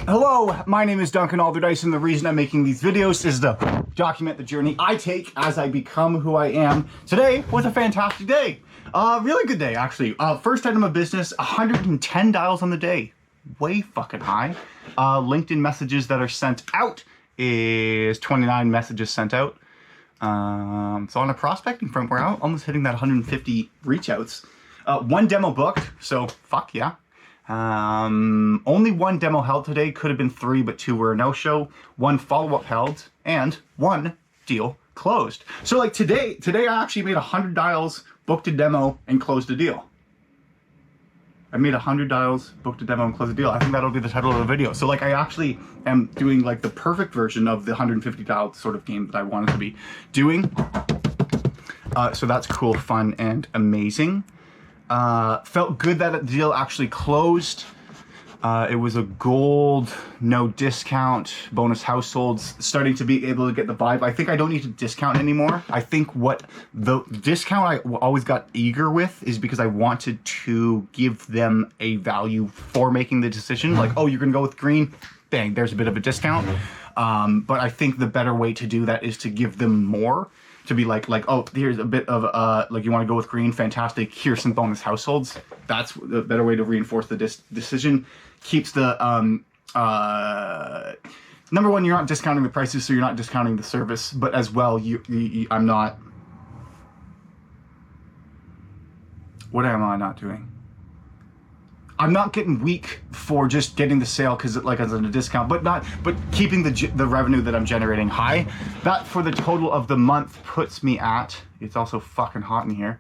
Hello, my name is Duncan Alderdice, and the reason I'm making these videos is to document the journey I take as I become who I am. Today was a fantastic day. Really good day, actually. First item of business, 110 dials on the day. Way fucking high. LinkedIn messages that are sent out is 29 messages sent out. So on a prospecting front, we're almost hitting that 150 reach outs. One demo booked, so fuck yeah. Only one demo held today, could have been 3, but 2 were a no-show. 1 follow-up held, and 1 deal closed. So like today I actually made 100 dials, booked a demo, and closed a deal. I made 100 dials, booked a demo, and closed a deal. I think that'll be the title of the video. So like I actually am doing like the perfect version of the 150 dial sort of game that I wanted to be doing. So that's cool, fun, and amazing. Felt good that the deal actually closed. It was a gold, no discount, bonus households, starting to be able to get the vibe. I think I don't need to discount anymore. I think what the discount I always got eager with is because I wanted to give them a value for making the decision. Like, oh, you're gonna go with green, bang, there's a bit of a discount. But I think the better way to do that is to give them more. To be like, oh, here's a bit of, like, you want to go with green, fantastic, here's some bonus households. That's the better way to reinforce the decision. Keeps the, number one, you're not discounting the prices, so you're not discounting the service, but as well, I'm not, what am I not doing? I'm not getting weak for just getting the sale because it like as a discount, but keeping the revenue that I'm generating high. That for the total of the month puts me at, it's also fucking hot in here,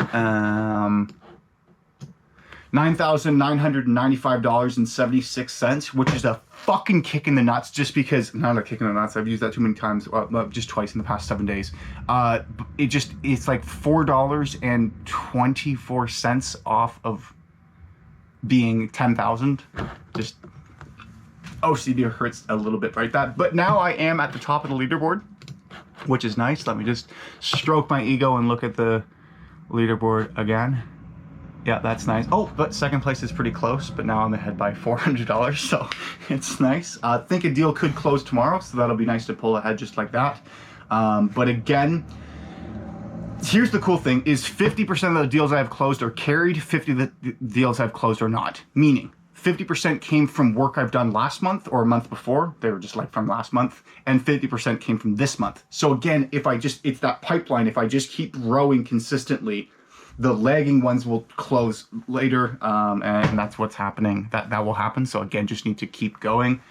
$9,995.76, which is a fucking kick in the nuts. Just because, not a kick in the nuts, I've used that too many times, just twice in the past 7 days. It's like $4.24 off of being 10,000. Just OCD hurts a little bit right that, but now I am at the top of the leaderboard, which is nice. Let me just stroke my ego and look at the leaderboard again. Yeah, that's nice. Oh, but second place is pretty close, but now I'm ahead by $400, so it's nice. I think a deal could close tomorrow, so that'll be nice to pull ahead just like that. But again, here's the cool thing, is 50% of the deals I have closed are carried, 50% of the deals I've closed are not. Meaning, 50% came from work I've done last month or a month before, they were just like from last month, and 50% came from this month. So again, it's that pipeline, if I just keep rowing consistently, the lagging ones will close later, and that's what's happening, that will happen. So again, just need to keep going.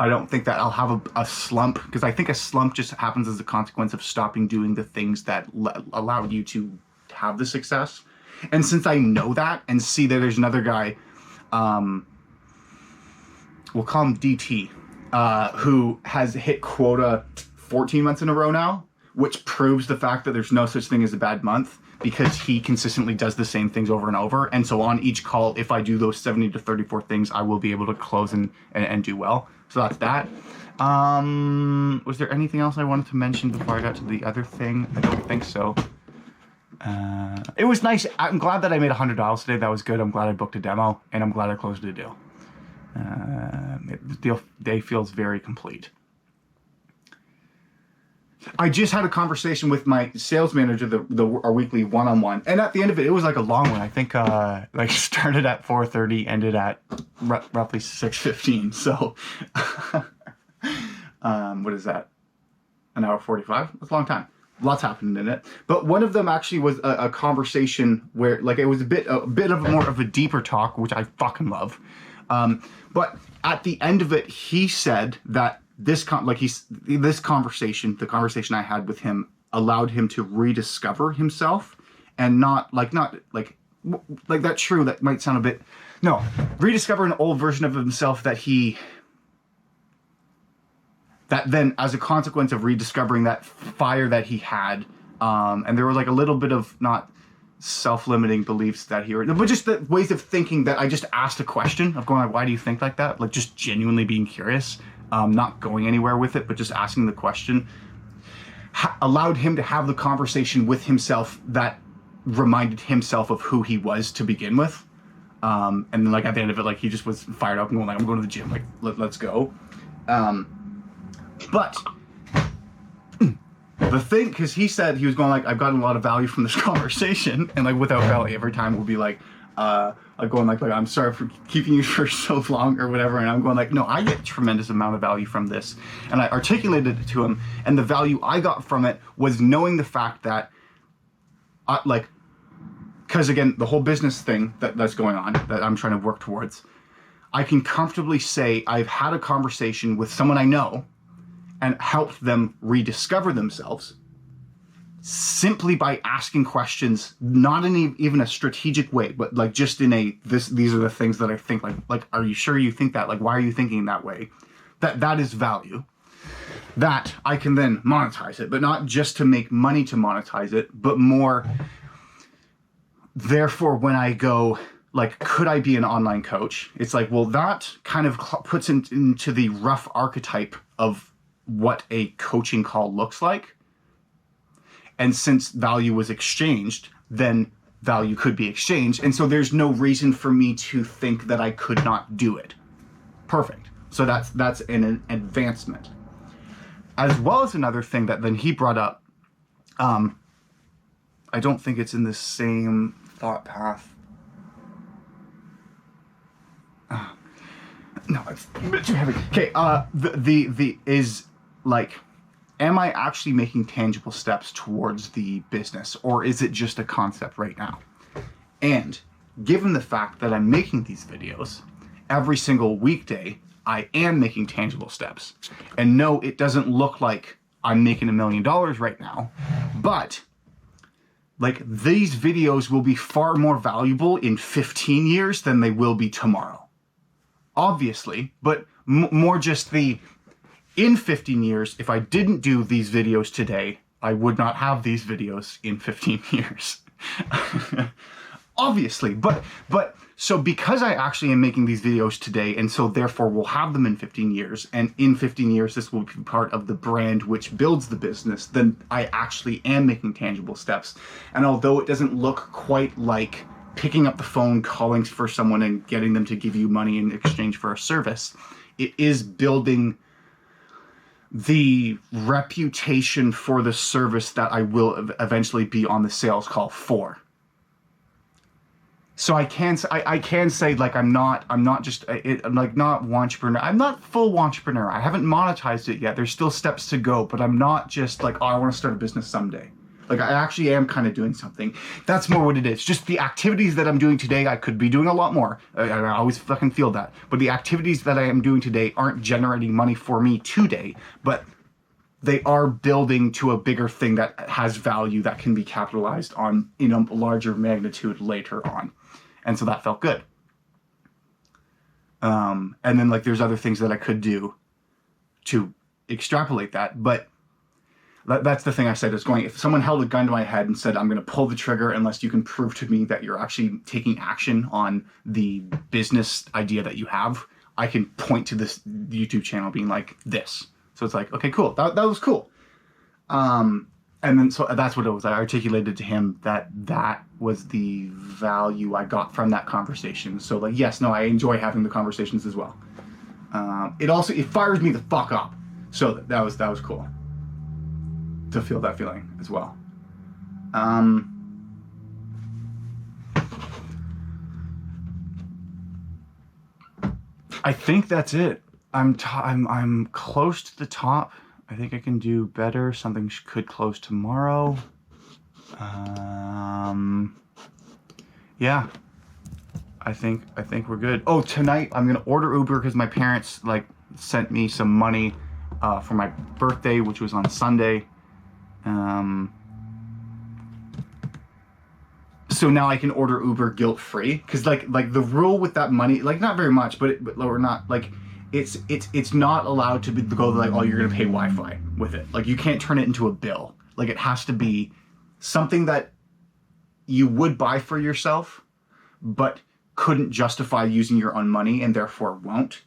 I don't think that I'll have a slump, because I think a slump just happens as a consequence of stopping doing the things that allow you to have the success. And since I know that and see that there's another guy, we'll call him DT, who has hit quota 14 months in a row now, which proves the fact that there's no such thing as a bad month, because he consistently does the same things over and over. And so on each call, if I do those 70 to 34 things, I will be able to close and do well. So that's that. Was there anything else I wanted to mention before I got to the other thing? I don't think so. It was nice. I'm glad that I made $100 today. That was good. I'm glad I booked a demo, and I'm glad I closed a deal. The deal day feels very complete. I just had a conversation with my sales manager, our weekly one-on-one, and at the end of it, it was like a long one. I think like started at 4:30, ended at roughly 6:15. So, what is that? An hour 45? That's a long time. Lots happened in it. But one of them actually was a conversation where, like, it was a bit of more of a deeper talk, which I fucking love. But at the end of it, he said that the conversation I had with him allowed him to rediscover himself, and not like that true, that might sound a bit, no, rediscover an old version of himself that then as a consequence of rediscovering that fire that he had, and there was like a little bit of not self-limiting beliefs that but just the ways of thinking that I just asked a question of going like, why do you think like that? Like just genuinely being curious. Not going anywhere with it, but just asking the question, allowed him to have the conversation with himself that reminded himself of who he was to begin with. And then like at the end of it, like he just was fired up and going like, I'm going to the gym, like let's go. But the thing, because he said he was going like, I've gotten a lot of value from this conversation, and like without value, every time we'll be like going like I'm sorry for keeping you for so long or whatever, and I'm going like, no, I get a tremendous amount of value from this, and I articulated it to him, and the value I got from it was knowing the fact that because again, the whole business thing that's going on that I'm trying to work towards, I can comfortably say I've had a conversation with someone I know and helped them rediscover themselves simply by asking questions, not in even a strategic way, but like just in a, these are the things that I think, like, are you sure you think that? Like, why are you thinking that way? That is value. That I can then monetize it, but not just to make money to monetize it, but more, therefore, when I go, like, could I be an online coach? It's like, well, that kind of puts into the rough archetype of what a coaching call looks like. And since value was exchanged, then value could be exchanged. And so there's no reason for me to think that I could not do it. Perfect. So that's an advancement. As well as another thing that then he brought up, I don't think it's in the same thought path. No, it's a bit too heavy. Okay, the is like, am I actually making tangible steps towards the business, or is it just a concept right now? And given the fact that I'm making these videos every single weekday, I am making tangible steps. And no, it doesn't look like I'm making $1 million right now, but like these videos will be far more valuable in 15 years than they will be tomorrow. Obviously, but more just in 15 years, if I didn't do these videos today, I would not have these videos in 15 years. Obviously, but so because I actually am making these videos today, and so therefore we'll have them in 15 years, and in 15 years this will be part of the brand which builds the business, then I actually am making tangible steps. And although it doesn't look quite like picking up the phone, calling for someone and getting them to give you money in exchange for a service, it is building the reputation for the service that I will eventually be on the sales call for. So I can say like I'm not just I'm like not entrepreneur. I'm not full entrepreneur. I haven't monetized it yet. There's still steps to go, but I'm not just like, oh, I want to start a business someday. Like I actually am kind of doing something. That's more what it is. Just the activities that I'm doing today, I could be doing a lot more. I always fucking feel that. But the activities that I am doing today aren't generating money for me today, but they are building to a bigger thing that has value that can be capitalized on in a larger magnitude later on. And so that felt good. And then like there's other things that I could do to extrapolate that, but that's the thing I said is going, if someone held a gun to my head and said, I'm going to pull the trigger unless you can prove to me that you're actually taking action on the business idea that you have, I can point to this YouTube channel being like this. So it's like, okay, cool. That was cool. And then, so that's what it was. I articulated to him that was the value I got from that conversation. So like, yes, no, I enjoy having the conversations as well. It fires me the fuck up. So that was cool to feel that feeling as well. I think that's it. I'm close to the top. I think I can do better. Something could close tomorrow. Yeah. I think we're good. Oh, tonight I'm gonna order Uber because my parents like sent me some money for my birthday, which was on Sunday. So now I can order Uber guilt-free because like the rule with that money, like not very much, but we're not like it's not allowed to go like, oh, you're gonna pay Wi-Fi with it. Like you can't turn it into a bill. Like it has to be something that you would buy for yourself, but couldn't justify using your own money and therefore won't.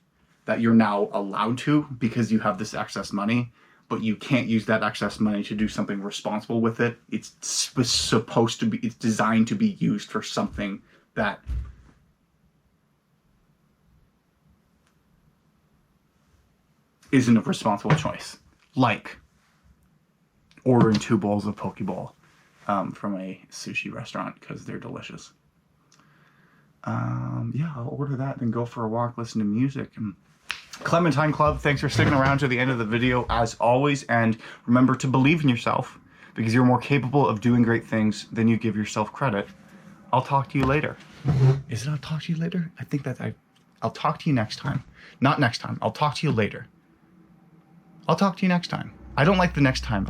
That you're now allowed to because you have this excess money, but you can't use that excess money to do something responsible with it. It's supposed to be. It's designed to be used for something that isn't a responsible choice. Like ordering 2 bowls of Pokeball from a sushi restaurant because they're delicious. Yeah, I'll order that, then go for a walk, listen to music. And Clementine Club, thanks for sticking around to the end of the video as always, and remember to believe in yourself because you're more capable of doing great things than you give yourself credit. I'll talk to you later. Is it I'll talk to you later? I think that I'll talk to you next time. Not next time. I'll talk to you later. I'll talk to you next time. I don't like the next time.